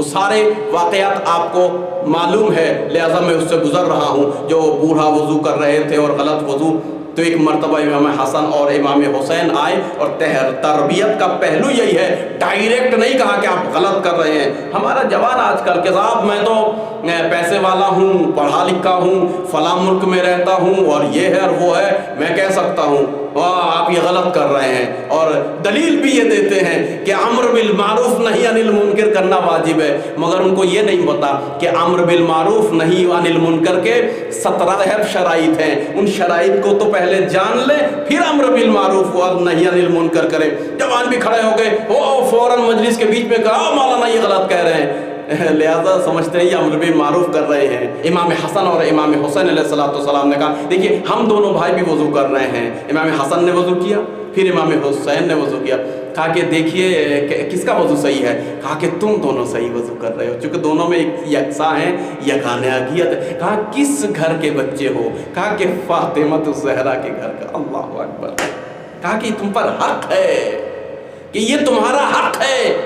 وہ سارے واقعات آپ کو معلوم ہے، لہذا میں اس سے گزر رہا ہوں۔ جو بوڑھا وضو کر رہے تھے اور غلط وضو، تو ایک مرتبہ امام حسن اور امام حسین آئے، اور تربیت کا پہلو یہی ہے، ڈائریکٹ نہیں کہا کہ آپ غلط کر رہے ہیں۔ ہمارا جوان آج کل کہ صاحب میں تو پیسے والا ہوں، پڑھا لکھا ہوں، فلاں ملک میں رہتا ہوں، اور یہ ہے اور وہ ہے، میں کہہ سکتا ہوں آپ یہ غلط کر رہے ہیں، اور دلیل بھی یہ دیتے ہیں کہ امر بالمعروف نہی عن المنکر کرنا واجب ہے، مگر ان کو یہ نہیں پتا کہ امر بالمعروف نہی عن المنکر کے 17 شرائط ہیں۔ ان شرائط کو تو پہلے جان لیں، پھر امر بالمعروف اور نہی عن المنکر کریں۔ جوان بھی کھڑے ہو گئے، وہ فوراً مجلس کے بیچ میں کہا مولانا یہ غلط کہہ رہے ہیں، لہذا سمجھتے ہیں یہ امر بالمعروف کر رہے ہیں۔ امام حسن اور امام حسین علیہ السلام نے کہا دیکھیے ہم دونوں بھائی بھی وضو کر رہے ہیں۔ امام حسن نے وضو کیا، پھر امام حسین نے وضو کیا۔ کہا کہ دیکھیے کس کا وضو صحیح ہے؟ کہا کہ تم دونوں صحیح وضو کر رہے ہو، چونکہ دونوں میں یکساں ہیں، یگانگیت ہے۔ کہا کس گھر کے بچے ہو؟ کہا کہ فاطمہ الزہرا کے گھر کا۔ اللہ اکبر۔ کہا کہ تم پر حق ہے، کہ یہ تمہارا حق ہے